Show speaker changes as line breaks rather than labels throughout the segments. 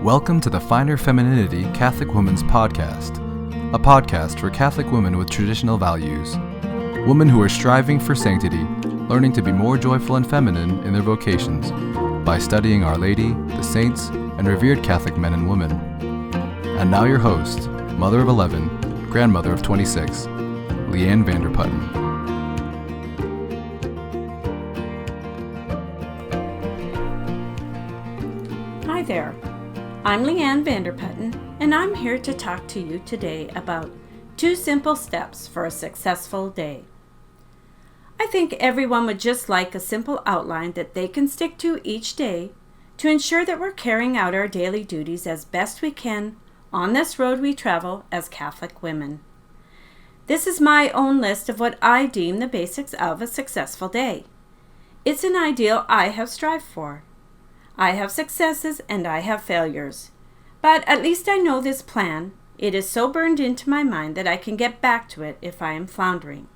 Welcome to the Finer Femininity Catholic Women's Podcast, a podcast for Catholic women with traditional values, women who are striving for sanctity, learning to be more joyful and feminine in their vocations by studying Our Lady, the saints, and revered Catholic men and women. And now your host, mother of 11, grandmother of 26, Leanne Vanderputten.
Hi there, I'm Leanne Vanderputten, and I'm here to talk to you today about 2 simple steps for a successful day. I think everyone would just like a simple outline that they can stick to each day to ensure that we're carrying out our daily duties as best we can on this road we travel as Catholic women. This is my own list of what I deem the basics of a successful day. It's an ideal I have strived for. I have successes and I have failures, but at least I know this plan. It is so burned into my mind that I can get back to it if I am floundering.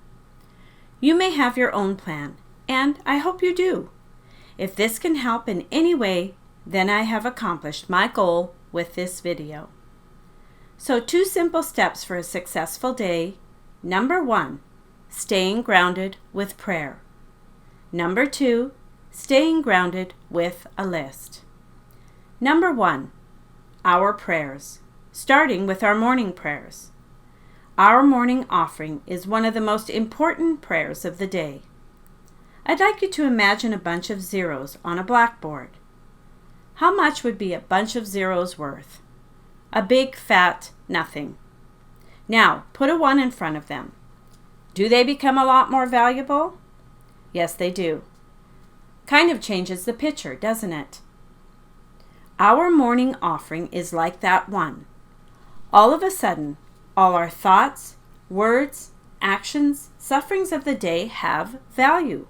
You may have your own plan, and I hope you do. If this can help in any way, then I have accomplished my goal with this video. So 2 simple steps for a successful day. Number 1, staying grounded with prayer. Number 2, staying grounded with a list. Number 1, our prayers, starting with our morning prayers. Our morning offering is one of the most important prayers of the day. I'd like you to imagine a bunch of zeros on a blackboard. How much would be a bunch of zeros worth? A big fat nothing. Now, put a 1 in front of them. Do they become a lot more valuable? Yes, they do. Kind of changes the picture, doesn't it? Our morning offering is like that 1. All of a sudden, all our thoughts, words, actions, sufferings of the day have value.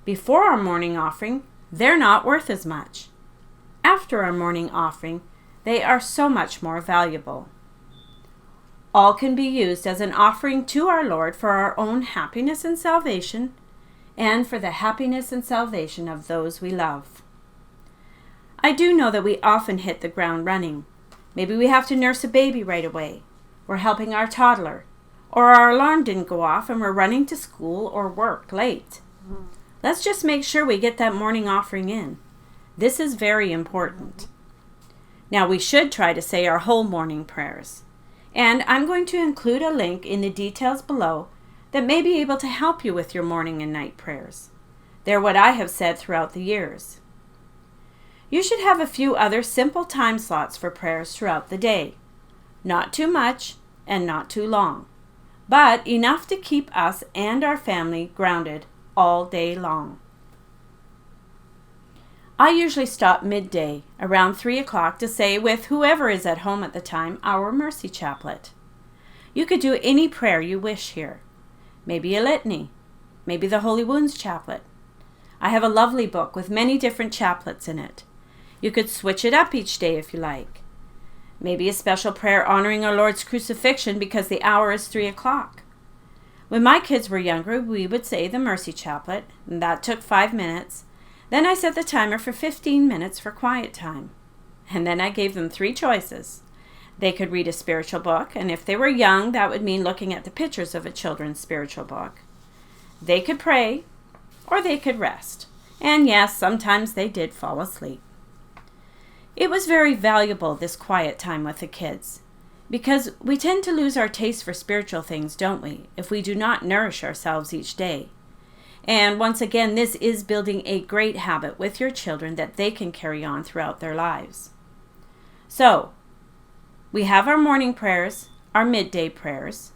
Before our morning offering, they're not worth as much. After our morning offering, they are so much more valuable. All can be used as an offering to our Lord for our own happiness and salvation, and for the happiness and salvation of those we love. I do know that we often hit the ground running. Maybe we have to nurse a baby right away. We're helping our toddler, or our alarm didn't go off and we're running to school or work late. Let's just make sure we get that morning offering in. This is very important. Now, we should try to say our whole morning prayers, and I'm going to include a link in the details below that may be able to help you with your morning and night prayers. They're what I have said throughout the years. You should have a few other simple time slots for prayers throughout the day. Not too much and not too long, but enough to keep us and our family grounded all day long. I usually stop midday, around 3 o'clock, to say with whoever is at home at the time, our mercy chaplet. You could do any prayer you wish here. Maybe a litany, maybe the Holy Wounds chaplet. I have a lovely book with many different chaplets in it. You could switch it up each day if you like. Maybe a special prayer honoring our Lord's crucifixion because the hour is 3 o'clock. When my kids were younger, we would say the mercy chaplet, and that took 5 minutes. Then I set the timer for 15 minutes for quiet time. And then I gave them 3 choices. They could read a spiritual book, and if they were young, that would mean looking at the pictures of a children's spiritual book. They could pray, or they could rest. And yes, sometimes they did fall asleep. It was very valuable, this quiet time with the kids, because we tend to lose our taste for spiritual things, don't we, if we do not nourish ourselves each day. And once again, this is building a great habit with your children that they can carry on throughout their lives. So, we have our morning prayers, our midday prayers,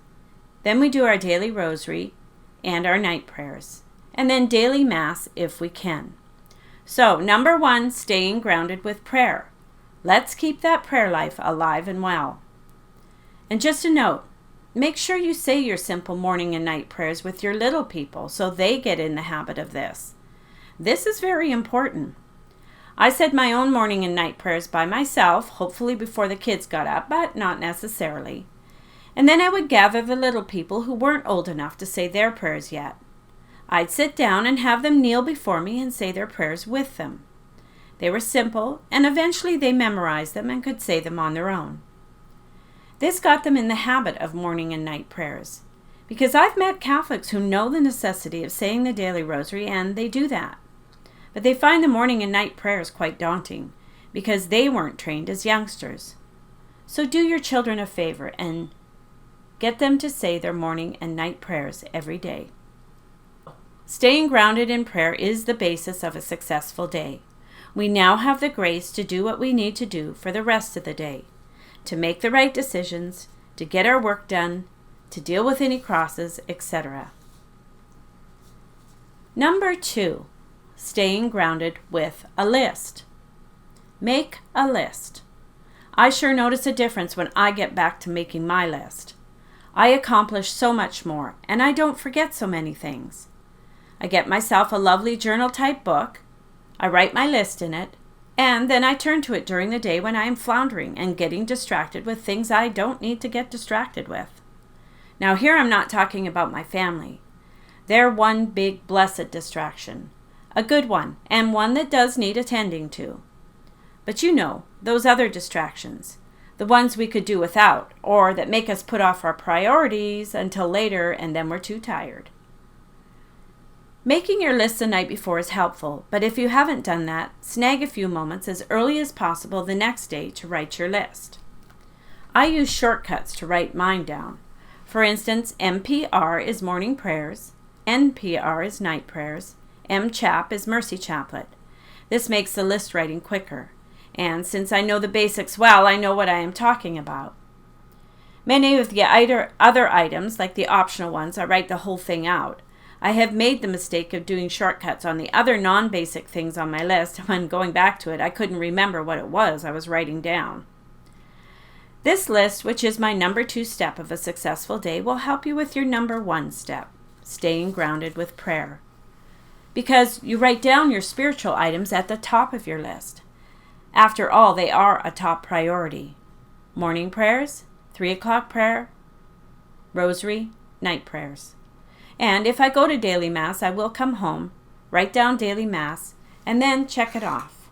then we do our daily rosary and our night prayers, and then daily mass if we can. So, number 1, staying grounded with prayer. Let's keep that prayer life alive and well. And just a note, make sure you say your simple morning and night prayers with your little people so they get in the habit of this. This is very important. I said my own morning and night prayers by myself, hopefully before the kids got up, but not necessarily. And then I would gather the little people who weren't old enough to say their prayers yet. I'd sit down and have them kneel before me and say their prayers with them. They were simple, and eventually they memorized them and could say them on their own. This got them in the habit of morning and night prayers, because I've met Catholics who know the necessity of saying the daily rosary, and they do that. But they find the morning and night prayers quite daunting, because they weren't trained as youngsters. So do your children a favor and get them to say their morning and night prayers every day. Staying grounded in prayer is the basis of a successful day. We now have the grace to do what we need to do for the rest of the day, to make the right decisions, to get our work done, to deal with any crosses, etc. Number 2, staying grounded with a list. Make a list. I sure notice a difference when I get back to making my list. I accomplish so much more, and I don't forget so many things. I get myself a lovely journal-type book, I write my list in it, and then I turn to it during the day when I am floundering and getting distracted with things I don't need to get distracted with. Now here I'm not talking about my family. They're one big blessed distraction, a good one, and one that does need attending to. But you know, those other distractions, the ones we could do without, or that make us put off our priorities until later and then we're too tired. Making your list the night before is helpful, but if you haven't done that, snag a few moments as early as possible the next day to write your list. I use shortcuts to write mine down. For instance, MPR is morning prayers, NPR is night prayers, MCHAP is mercy chaplet. This makes the list writing quicker, and since I know the basics well, I know what I am talking about. Many of the other items, like the optional ones, I write the whole thing out. I have made the mistake of doing shortcuts on the other non-basic things on my list. When going back to it, I couldn't remember what it was I was writing down. This list, which is my number 2 step of a successful day, will help you with your number 1 step, staying grounded with prayer. Because you write down your spiritual items at the top of your list. After all, they are a top priority. Morning prayers, 3 o'clock prayer, rosary, night prayers. And if I go to daily mass, I will come home, write down daily mass, and then check it off.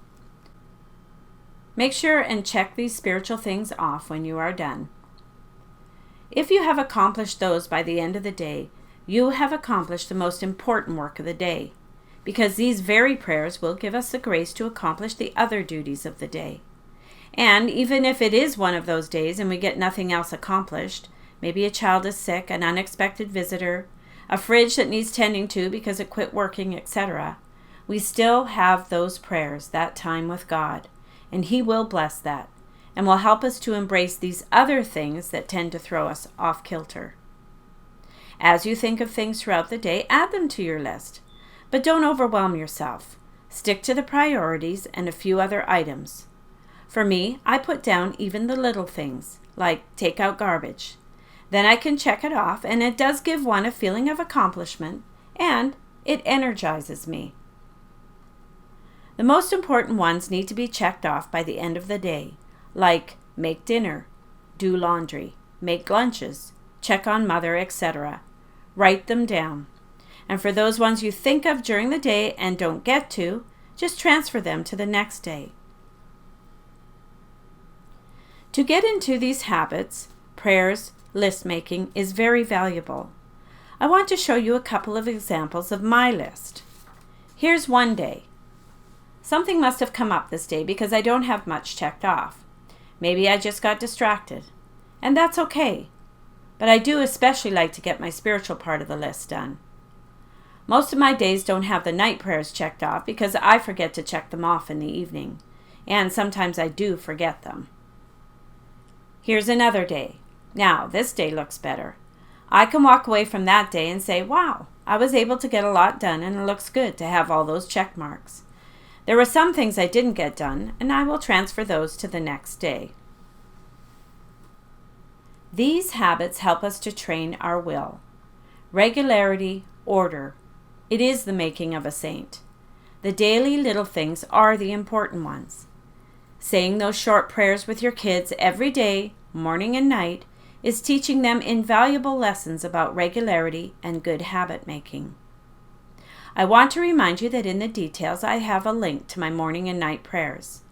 Make sure and check these spiritual things off when you are done. If you have accomplished those by the end of the day, you have accomplished the most important work of the day, because these very prayers will give us the grace to accomplish the other duties of the day. And even if it is one of those days and we get nothing else accomplished, maybe a child is sick, an unexpected visitor, a fridge that needs tending to because it quit working, etc., we still have those prayers, that time with God, and He will bless that, and will help us to embrace these other things that tend to throw us off kilter. As you think of things throughout the day, add them to your list, but don't overwhelm yourself. Stick to the priorities and a few other items. For me, I put down even the little things, like take out garbage. Then I can check it off, and it does give one a feeling of accomplishment, and it energizes me. The most important ones need to be checked off by the end of the day, like make dinner, do laundry, make lunches, check on mother, etc. Write them down. And for those ones you think of during the day and don't get to, just transfer them to the next day. To get into these habits, prayers, list making is very valuable. I want to show you a couple of examples of my list. Here's one day. Something must have come up this day because I don't have much checked off. Maybe I just got distracted, and that's okay. But I do especially like to get my spiritual part of the list done. Most of my days don't have the night prayers checked off because I forget to check them off in the evening, and sometimes I do forget them. Here's another day. Now, this day looks better. I can walk away from that day and say, wow, I was able to get a lot done and it looks good to have all those check marks. There were some things I didn't get done, and I will transfer those to the next day. These habits help us to train our will. Regularity, order. It is the making of a saint. The daily little things are the important ones. Saying those short prayers with your kids every day, morning and night, is teaching them invaluable lessons about regularity and good habit making. I want to remind you that in the details I have a link to my morning and night prayers.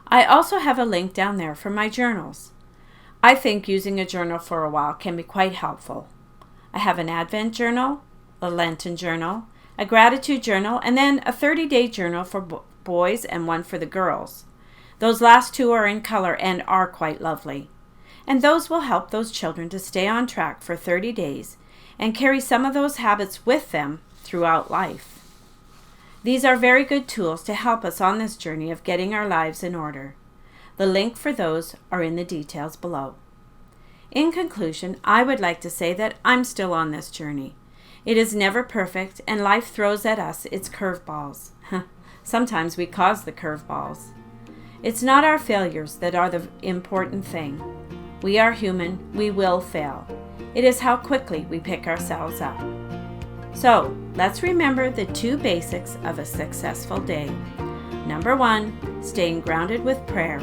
I also have a link down there for my journals. I think using a journal for a while can be quite helpful. I have an Advent journal, a Lenten journal, a gratitude journal, and then a 30-day journal for boys and one for the girls. Those last two are in color and are quite lovely. And those will help those children to stay on track for 30 days and carry some of those habits with them throughout life. These are very good tools to help us on this journey of getting our lives in order. The link for those are in the details below. In conclusion, I would like to say that I'm still on this journey. It is never perfect, and life throws at us its curveballs. Sometimes we cause the curveballs. It's not our failures that are the important thing. We are human, we will fail. It is how quickly we pick ourselves up. So, let's remember the two basics of a successful day. Number 1, staying grounded with prayer.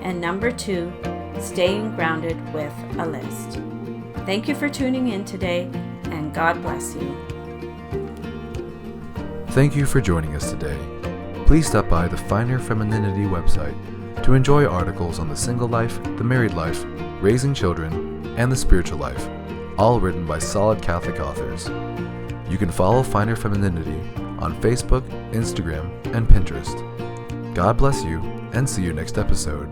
And number 2, staying grounded with a list. Thank you for tuning in today, and God bless you.
Thank you for joining us today. Please stop by the Finer Femininity website to enjoy articles on the single life, the married life, raising children, and the spiritual life, all written by solid Catholic authors. You can follow Finer Femininity on Facebook, Instagram, and Pinterest. God bless you, and see you next episode.